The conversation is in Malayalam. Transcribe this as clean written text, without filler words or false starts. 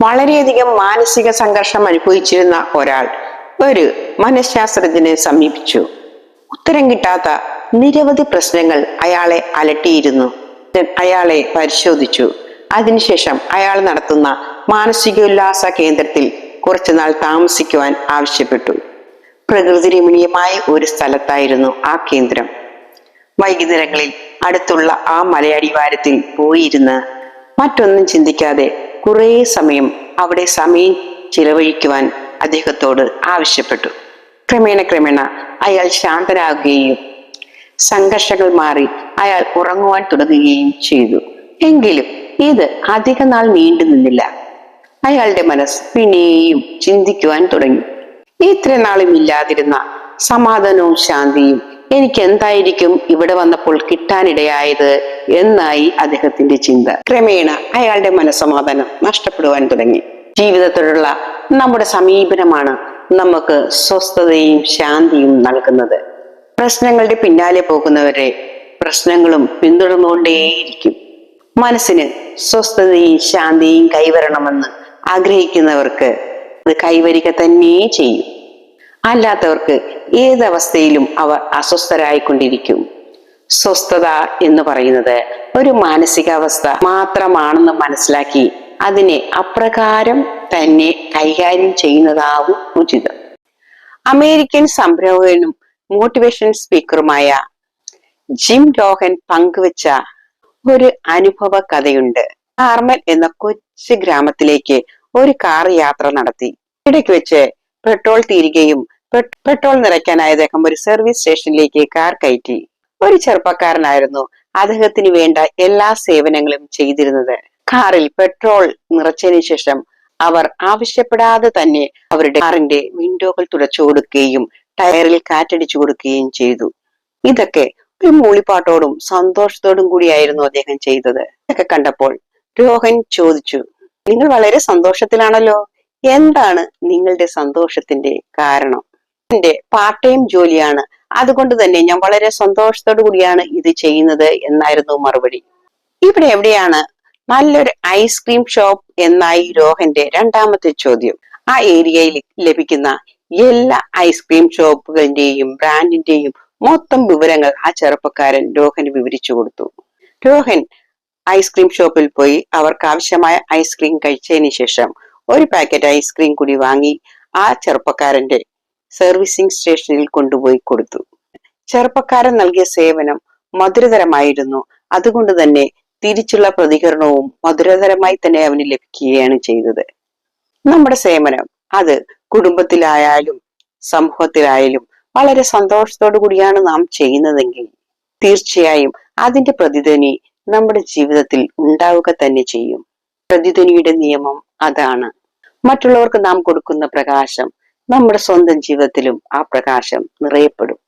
വളരെയധികം മാനസിക സംഘർഷം അനുഭവിച്ചിരുന്ന ഒരാൾ ഒരു മനഃശാസ്ത്രജ്ഞനെ സമീപിച്ചു. ഉത്തരം കിട്ടാത്ത നിരവധി പ്രശ്നങ്ങൾ അയാളെ അലട്ടിയിരുന്നു. അയാളെ പരിശോധിച്ചു. അതിനുശേഷം അയാൾ നടത്തുന്ന മാനസികോല്ലാസ കേന്ദ്രത്തിൽ കുറച്ചുനാൾ താമസിക്കുവാൻ ആവശ്യപ്പെട്ടു. പ്രകൃതി രമണീയമായ ഒരു സ്ഥലത്തായിരുന്നു ആ കേന്ദ്രം. വൈകുന്നേരങ്ങളിൽ അടുത്തുള്ള ആ മലയടിവാരത്തിൽ പോയിരുന്ന് മറ്റൊന്നും ചിന്തിക്കാതെ കുറേ സമയം അവിടെ ചിലവഴിക്കുവാൻ അദ്ദേഹത്തോട് ആവശ്യപ്പെട്ടു. ക്രമേണ അയാൾ ശാന്തനാകുകയും സംഘർഷങ്ങൾ മാറി അയാൾ ഉറങ്ങുവാൻ തുടങ്ങുകയും ചെയ്തു. എങ്കിലും ഇത് അധിക നാൾ നീണ്ടു നിന്നില്ല. അയാളുടെ മനസ്സ് പിന്നെയും ചിന്തിക്കുവാൻ തുടങ്ങി. ഇത്ര നാളും ഇല്ലാതിരുന്ന സമാധാനവും ശാന്തിയും എനിക്ക് എന്തായിരിക്കും ഇവിടെ വന്നപ്പോൾ കിട്ടാനിടയായത് എന്നായി അദ്ദേഹത്തിന്റെ ചിന്ത. ക്രമേണ അയാളുടെ മനസ്സമാധാനം നഷ്ടപ്പെടുവാൻ തുടങ്ങി. ജീവിതത്തോടുള്ള നമ്മുടെ സമീപനമാണ് നമുക്ക് സ്വസ്ഥതയും ശാന്തിയും നൽകുന്നത്. പ്രശ്നങ്ങളുടെ പിന്നാലെ പോകുന്നവരെ പ്രശ്നങ്ങളും പിന്തുടർന്നുകൊണ്ടേയിരിക്കും. മനസ്സിന് സ്വസ്ഥതയും ശാന്തിയും കൈവരണമെന്ന് ആഗ്രഹിക്കുന്നവർക്ക് അത് കൈവരിക തന്നെ ചെയ്യും. അല്ലാത്തവർക്ക് ഏതവസ്ഥയിലും അവർ അസ്വസ്ഥരായിക്കൊണ്ടിരിക്കും. സ്വസ്ഥത എന്ന് പറയുന്നത് ഒരു മാനസികാവസ്ഥ മാത്രമാണെന്ന് മനസ്സിലാക്കി അതിനെ അപ്രകാരം തന്നെ കൈകാര്യം ചെയ്യുന്നതാവും ഉചിതം. അമേരിക്കൻ സംരംഭകനും മോട്ടിവേഷൻ സ്പീക്കറുമായ ജിം ലോഹൻ പങ്കുവച്ച ഒരു അനുഭവ കഥയുണ്ട്. കാർമൽ എന്ന കൊച്ചു ഗ്രാമത്തിലേക്ക് ഒരു കാർ യാത്ര നടത്തി. ഇടയ്ക്ക് വെച്ച് പെട്രോൾ തീരുകയും പെട്രോൾ നിറയ്ക്കാനായി അദ്ദേഹം ഒരു സർവീസ് സ്റ്റേഷനിലേക്ക് കാർ കയറ്റി. ഒരു ചെറുപ്പക്കാരനായിരുന്നു അദ്ദേഹത്തിന് വേണ്ട എല്ലാ സേവനങ്ങളും ചെയ്തിരുന്നത്. കാറിൽ പെട്രോൾ നിറച്ചതിന് ശേഷം അവർ ആവശ്യപ്പെടാതെ തന്നെ അവരുടെ കാറിന്റെ വിൻഡോകൾ തുടച്ചു കൊടുക്കുകയും ടയറിൽ കാറ്റടിച്ചു കൊടുക്കുകയും ചെയ്തു. ഇതൊക്കെ ഒരു മൂളിപ്പാട്ടോടും സന്തോഷത്തോടും കൂടിയായിരുന്നു അദ്ദേഹം ചെയ്തത്. ഇതൊക്കെ കണ്ടപ്പോൾ രോഹൻ ചോദിച്ചു, നിങ്ങൾ വളരെ സന്തോഷത്തിലാണല്ലോ, എന്താണ് നിങ്ങളുടെ സന്തോഷത്തിന്റെ കാരണം? എന്റെ പാർട്ട് ടൈം ജോലിയാണ്, അതുകൊണ്ട് തന്നെ ഞാൻ വളരെ സന്തോഷത്തോടു കൂടിയാണ് ഇത് ചെയ്യുന്നത് എന്നായിരുന്നു മറുപടി. ഇവിടെ എവിടെയാണ് നല്ലൊരു ഐസ്ക്രീം ഷോപ്പ് എന്നായി രോഹന്റെ രണ്ടാമത്തെ ചോദ്യം. ആ ഏരിയയിൽ ലഭിക്കുന്ന എല്ലാ ഐസ്ക്രീം ഷോപ്പുകളുടെയും ബ്രാൻഡിന്റെയും മൊത്തം വിവരങ്ങൾ ആ ചെറുപ്പക്കാരൻ രോഹന് വിവരിച്ചു കൊടുത്തു. രോഹൻ ഐസ്ക്രീം ഷോപ്പിൽ പോയി അവർക്ക് ആവശ്യമായ ഐസ്ക്രീം കഴിച്ചതിന് ശേഷം ഒരു പാക്കറ്റ് ഐസ്ക്രീം കൂടി വാങ്ങി ആ ചെറുപ്പക്കാരന്റെ സർവീസിംഗ് സ്റ്റേഷനിൽ കൊണ്ടുപോയി കൊടുത്തു. ചെറുപ്പക്കാരൻ നൽകിയ സേവനം മധുരതരമായിരുന്നു. അതുകൊണ്ട് തന്നെ തിരിച്ചുള്ള പ്രതികരണവും മധുരതരമായി തന്നെ അവന് ലഭിക്കുകയാണ് ചെയ്തത്. നമ്മുടെ സേവനം അത് കുടുംബത്തിലായാലും സമൂഹത്തിലായാലും വളരെ സന്തോഷത്തോടു കൂടിയാണ് നാം ചെയ്യുന്നതെങ്കിൽ തീർച്ചയായും അതിന്റെ പ്രതിധ്വനി നമ്മുടെ ജീവിതത്തിൽ ഉണ്ടാവുക തന്നെ ചെയ്യും. പ്രതിധ്വനിയുടെ നിയമം അതാണ്. മറ്റുള്ളവർക്ക് നാം കൊടുക്കുന്ന പ്രകാശം നമ്മുടെ സ്വന്തം ജീവിതത്തിലും ആ പ്രകാശം നിറയപ്പെടും.